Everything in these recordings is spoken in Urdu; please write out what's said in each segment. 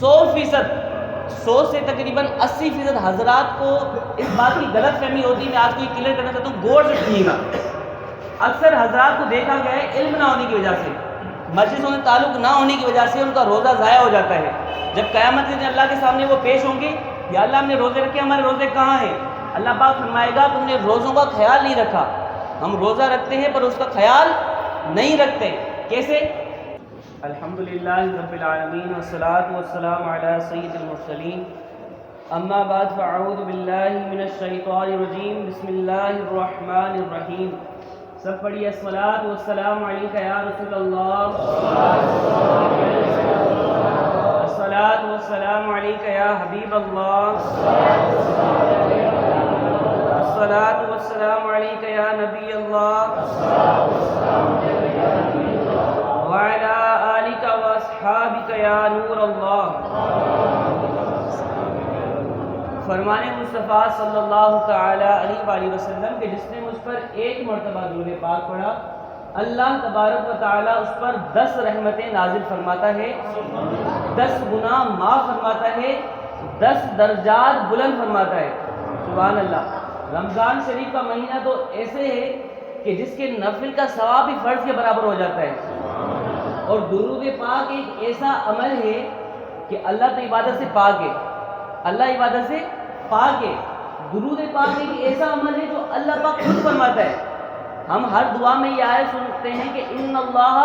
100 سے تقریباً 80% حضرات کو اس بات کی غلط فہمی ہوتی ہے. میں آج کو یہ کلیئر کرنا چاہتا ہوں, غور سے سنیے گا. اکثر حضرات کو دیکھا گیا ہے علم نہ ہونے کی وجہ سے, مسجدوں سے تعلق نہ ہونے کی وجہ سے ان کا روزہ ضائع ہو جاتا ہے. جب قیامت کے دن اللہ کے سامنے وہ پیش ہوں گے, یا اللہ ہم نے روزے رکھے, ہمارے روزے کہاں ہیں؟ اللہ پاک فرمائے گا تم نے روزوں کا خیال نہیں رکھا. ہم روزہ رکھتے ہیں پر اس کا خیال نہیں رکھتے. کیسے؟ الحمدللہ رب العالمین والصلاة والسلام علی سید المرسلین, اما بعد فاعوذ باللہ من الشیطان الرجیم, بسم اللہ الرحمن الرحیم. سب پڑھیے الصلاۃ والسلام علیک یا رسول اللہ, الصلاۃ والسلام علیک یا حبیب اللہ, الصلاۃ والسلام علیک یا نبی اللہ, وعلی آلک واصحابک یا نور اللہ. فرمان مصطفیٰ صلی اللہ تعالی علیہ وآلہ وسلم کہ جس نے مجھ پر ایک مرتبہ درود پاک پڑھا, اللہ تبارک و تعالی اس پر 10 رحمتیں نازل فرماتا ہے, 10 گناہ معاف فرماتا ہے, 10 درجات بلند فرماتا ہے. سبحان اللہ. رمضان شریف کا مہینہ تو ایسے ہے کہ جس کے نفل کا ثواب بھی فرض کے برابر ہو جاتا ہے. اور درود پاک ایک ایسا عمل ہے کہ اللہ تو عبادت سے پاک ہے, اللہ عبادت سے پاک ہے. درود پاک ایک ایسا عمل ہے جو اللہ پاک خود فرماتا ہے. ہم ہر دعا میں یہ آیت سنتے ہیں کہ ان اللہ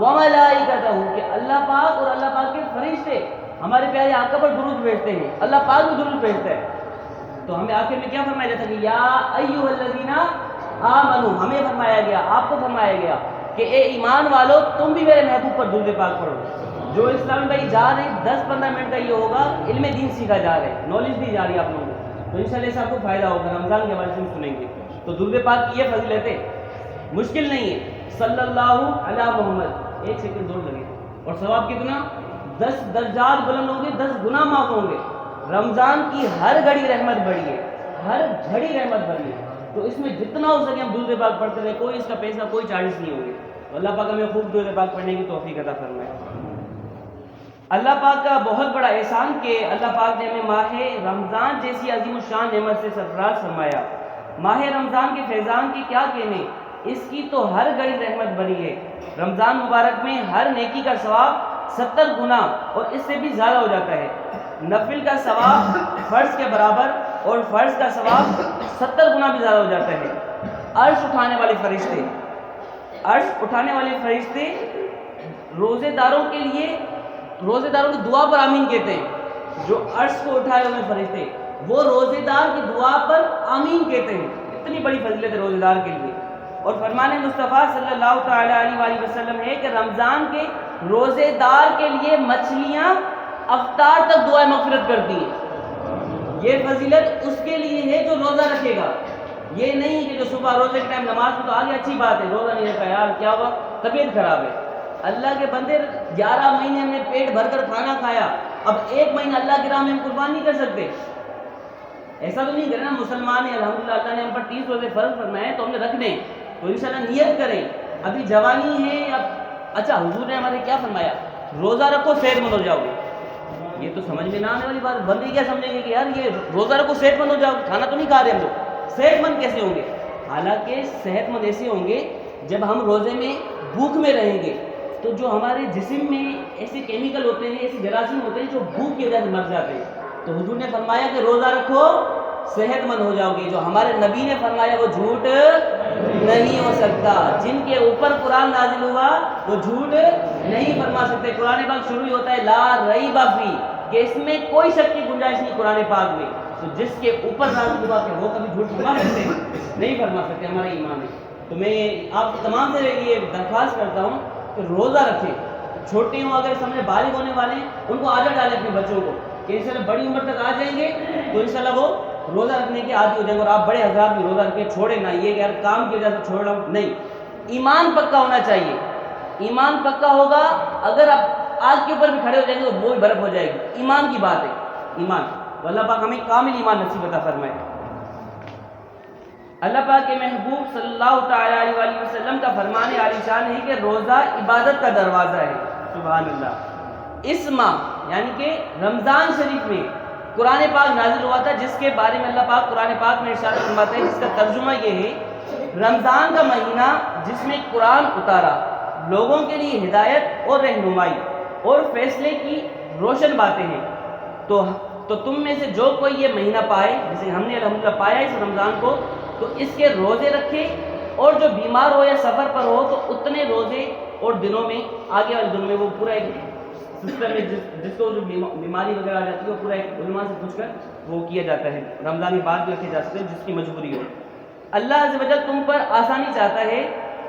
وملائکتہ, کہ اللہ پاک اور اللہ پاک کے فرشتے ہمارے پیارے آقا پر درود بھیجتے ہیں, اللہ پاک بھی درود بھیجتا ہے. تو ہمیں آخر میں کیا فرمایا جاتا ہے کہ یا ایھا الذین آمنوا, ہمیں فرمایا گیا, آپ کو فرمایا گیا کہ اے ایمان والو تم بھی میرے محبوب پر درود پاک پڑھو. جو اسلامی بھائی جا رہے ہیں 10-15 منٹ کا یہ ہوگا, علم دین سیکھا جا رہا ہے, نالج دی جا رہی ہے آپ لوگوں کو, تو انشاءاللہ اس آپ کو فائدہ ہوگا. رمضان کے حوالے سے ہم سنیں گے. تو درود پاک کی یہ فضیلت ہے, مشکل نہیں ہے. صلی اللہ علی محمد, 1 سیکنڈ زور لگے, اور ثواب کتنا؟ 10 درجات بلند ہوں گے, 10 گناہ معاف ہوں گے. رمضان کی ہر گھڑی رحمت بڑھی ہے, ہر گھڑی رحمت بڑھی ہے. تو اس میں جتنا ہو سکے ہم درود پاک پڑھتے رہے, کوئی اس کا پیسہ کوئی چارجز نہیں ہوگی. تو اللہ پاک ہمیں خوب درود پاک پڑھنے کی توفیق عطا فرمائے. اللہ پاک کا بہت بڑا احسان کہ اللہ پاک نے ہمیں ماہ رمضان جیسی عظیم الشان نعمت سے سرفراز فرمایا. ماہ رمضان کے فیضان کی کیا کہنے, اس کی تو ہر گھڑی رحمت بنی ہے. رمضان مبارک میں ہر نیکی کا ثواب 70 گنا اور اس سے بھی زیادہ ہو جاتا ہے. نفل کا ثواب فرض کے برابر اور فرض کا ثواب 70 گنا بھی زیادہ ہو جاتا ہے. عرش اٹھانے والے فرشتے, عرش اٹھانے والے فرشتے روزے داروں کے لیے, روزے داروں کی دعا پر آمین کہتے ہیں. جو عرش کو اٹھائے ہوئے فرشتے وہ روزے دار کی دعا پر آمین کہتے ہیں. اتنی بڑی فضیلت ہے روزے دار کے لیے. اور فرمان مصطفیٰ صلی اللہ تعالی علیہ وآلہ وسلم ہے کہ رمضان کے روزے دار کے لیے مچھلیاں افطار تک دعائیں مغفرت کرتی ہیں. یہ فضیلت اس کے لیے ہے جو روزہ رکھے گا. یہ نہیں کہ جو صبح روزے کے ٹائم نماز میں تو آگے اچھی بات ہے, روزہ نہیں رکھا, یار کیا ہوا, طبیعت خراب ہے. اللہ کے بندے 11 مہینے ہم نے پیٹ بھر کر کھانا کھایا, اب 1 مہینہ اللہ کی راہ میں ہم قربان نہیں کر سکتے. ایسا تو نہیں کرنا, مسلمان ہیں الحمدللہ, اللہ نے ہم پر 30 روزے فرض فرمائے ہیں تو ہم نے رکھنے, تو انشاءاللہ نیت کریں. ابھی جوانی ہے, اب اچھا حضور نے ہمارے کیا فرمایا, روزہ رکھو صحت مند ہو جاؤ گے. یہ تو سمجھ میں نہ آنے والی بات. بندے کیا سمجھیں گے کہ یار یہ روزہ رکھو صحت مند ہو جاؤ, کھانا تو نہیں کھا رہے ہم لوگ, صحت مند کیسے ہوں گے؟ حالانکہ صحت مند ایسے ہوں گے جب ہم روزے میں بھوک میں رہیں گے. تو جو ہمارے جسم میں ایسے کیمیکل ہوتے ہیں, ایسے جراثیم ہوتے ہیں جو بھوک کی وجہ سے مر جاتے ہیں. تو حضور نے فرمایا کہ روزہ رکھو صحت مند ہو جاؤ گے. جو ہمارے نبی نے فرمایا وہ جھوٹ نہیں ہو سکتا. جن کے اوپر قرآن نازل ہوا وہ جھوٹ نہیں فرما سکتے. قرآن پاک شروع ہی ہوتا ہے لا ریب فی, کہ اس میں کوئی شک کی گنجائش نہیں قرآن پاک میں. تو جس کے اوپر نازل ہوا کہ وہ کبھی جھوٹ فرما سکتے ہیں؟ نہیں فرما سکتے. ہمارا ایمان ہے. تو میں آپ تمام سے یہ درخواست کرتا ہوں کہ روزہ رکھیں. چھوٹے ہوں, اگر سامنے بالغ ہونے والے ہیں ان کو عادت ڈالیں اپنے بچوں کو کہ انشاءاللہ بڑی عمر تک آ جائیں گے تو انشاءاللہ وہ روزہ رکھنے کے عادی ہو جائیں گے. اور آپ بڑے حضرات بھی روزہ رکھیں, چھوڑیں نہ یہ کہ یار کام کی وجہ سے چھوڑ رہا ہوں, نہیں. ایمان پکا ہونا چاہیے. ایمان پکا ہوگا, اگر آپ آگ کے اوپر بھی کھڑے ہو جائیں گے تو وہ بھی برف ہو جائے گی. ایمان کی بات ہے, ایمان. تو اللہ پاک ہمیں کامل ایمان نصیب عطا فرمائے. اللہ پاک کے محبوب صلی اللہ تعالی علیہ وآلہ وسلم کا فرمان عالی شان ہے کہ روزہ عبادت کا دروازہ ہے. سبحان اللہ. اس ماہ یعنی کہ رمضان شریف میں قرآن پاک نازل ہوا تھا، جس کے بارے میں اللہ پاک قرآن پاک میں ارشاد فرماتا ہے، جس کا ترجمہ یہ ہے رمضان کا مہینہ جس میں قرآن اتارا، لوگوں کے لیے ہدایت اور رہنمائی اور فیصلے کی روشن باتیں ہیں، تو تم میں سے جو کوئی یہ مہینہ پائے، جسے ہم نے الحمدللہ پایا اس رمضان کو، تو اس کے روزے رکھے، اور جو بیمار ہو یا سفر پر ہو تو اتنے روزے اور دنوں میں، آگے والے دنوں میں وہ پورا ایک سسٹم ہے جس کو جو بیماری وغیرہ آ جاتی ہے وہ پورا ایک علماء سے پوچھ کر وہ کیا جاتا ہے، رمضان کے بعد بھی رکھے جا سکتے ہیں جس کی مجبوری ہو۔ اللہ عز و جل تم پر آسانی چاہتا ہے،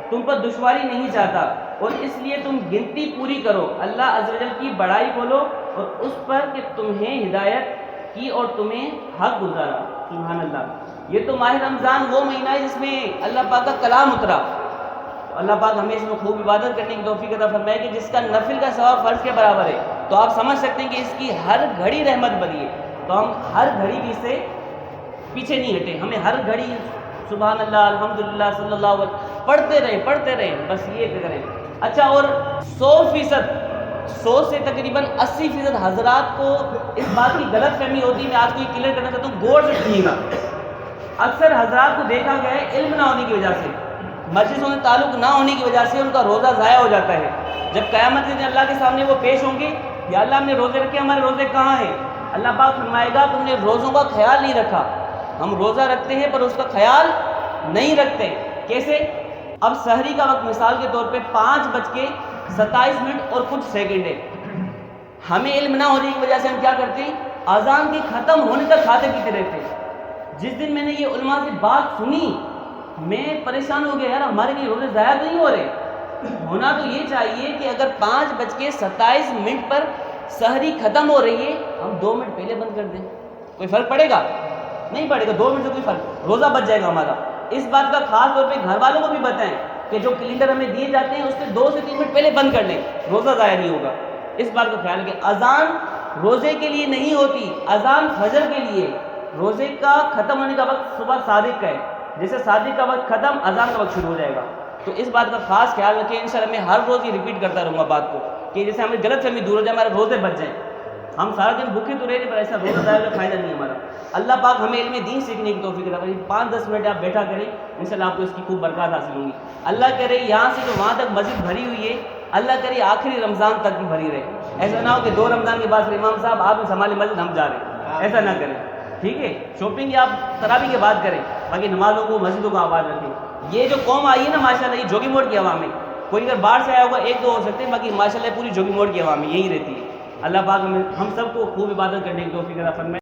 تم پر دشواری نہیں چاہتا، اور اس لیے تم گنتی پوری کرو، اللہ عز و جل کی بڑائی بولو اور اس پر کہ تمہیں ہدایت کی اور تمہیں حق گزارا۔ سبحان اللہ۔ یہ تو ماہ رمضان وہ مہینہ ہے جس میں اللہ پاک کا کلام اترا، اللہ پاک ہمیں اس میں خوب عبادت کرنے کی توفیق عطا فرمائے کہ جس کا نفل کا ثواب فرض کے برابر ہے، تو آپ سمجھ سکتے ہیں کہ اس کی ہر گھڑی رحمت بری ہے، تو ہم ہر گھڑی بھی اس سے پیچھے نہیں ہٹے، ہمیں ہر گھڑی سبحان اللہ الحمدللہ صلی اللہ علیہ وسلم پڑھتے رہیں، بس یہ کریں۔ اچھا، اور 100 سے تقریباً 80% حضرات کو اس بات کی غلط فہمی ہوتی ہے، میں آج کو یہ کلیئر کرنا چاہتا ہوں، غور سے سنیے گا۔ اکثر حضرات کو دیکھا گیا ہے علم نہ ہونے کی وجہ سے، مسجدوں سے تعلق نہ ہونے کی وجہ سے ان کا روزہ ضائع ہو جاتا ہے۔ جب قیامت کے دن اللہ کے سامنے وہ پیش ہوں گے، یا اللہ ہم نے روزے رکھے، ہمارے روزے کہاں ہیں؟ اللہ پاک فرمائے گا تم نے روزوں کا خیال نہیں رکھا، ہم روزہ رکھتے ہیں پر اس کا خیال نہیں رکھتے۔ کیسے؟ اب سحری کا وقت مثال کے طور پہ 5:27 اور کچھ سیکنڈ ہے، ہمیں علم نہ ہونے کی وجہ سے ہم کیا کرتے ہیں؟ اذان کے ختم ہونے تک کھاتے پیتے رہتے ہیں۔ جس دن میں نے یہ علماء سے بات سنی، میں پریشان ہو گیا، یار ہمارے لیے روزے ضائع تو نہیں ہو رہے، ہونا تو یہ چاہیے کہ اگر 5:27 پر سحری ختم ہو رہی ہے، ہم 2 منٹ پہلے بند کر دیں، کوئی فرق پڑے گا؟ نہیں پڑے گا، 2 منٹ سے کوئی فرق، روزہ بچ جائے گا ہمارا۔ اس بات کا خاص طور پہ گھر والوں کو بھی بتائیں کہ جو کیلنڈر ہمیں دیے جاتے ہیں اس سے 2 سے 3 منٹ پہلے بند کر لیں، روزہ ضائع نہیں ہوگا۔ اس بات کا خیال ہے کہ اذان روزے کے لیے نہیں ہوتی، اذان فجر کے لیے، روزے کا ختم ہونے کا وقت صبح صادق کا ہے، جیسے صادق کا وقت ختم، اذان کا وقت شروع ہو جائے گا۔ تو اس بات کا خاص خیال رکھیں، انشاءاللہ میں ہر روز یہ ریپیٹ کرتا رہوں گا بات کو، کہ جیسے ہمیں غلط فہمی دور ہو جائے، ہمارے روزے بچ جائیں۔ ہم سارا دن بھوکے تو رہے پر ایسا روزہ ضائع کا فائدہ نہیں ہمارا۔ اللہ پاک ہمیں علم دین سیکھنے کی توفیق عطا فرمائے۔ 5-10 منٹ آپ بیٹھا کریں، انشاءاللہ آپ کو اس کی خوب برکات حاصل ہوں گی۔ اللہ کرے یہاں سے جو وہاں تک مسجد بھری ہوئی ہے، اللہ کرے آخری رمضان تک بھی بھری رہے، ایسا نہ ہو کہ 2 رمضان کے بعد پھر امام صاحب آپ سنبھالے مسجد، ہم جا رہے ہیں، ایسا نہ کریں، ٹھیک ہے؟ شاپنگ آپ تراویح کے بعد کریں، باقی نمازوں کو مسجدوں کو آباد رکھیں۔ یہ جو قوم آئی ہے نا ماشاءاللہ، یہ جوگی موڑ کی عوام ہے، کوئی اگر باہر سے آیا ہوگا 1-2 ہو سکتے ہیں، باقی ماشاءاللہ پوری جوگی موڑ کی عوام ہے، یہی رہتی ہے۔ اللہ پاک ہم سب کو خوب عبادت کرنے کی توفیق عطا فرمائے۔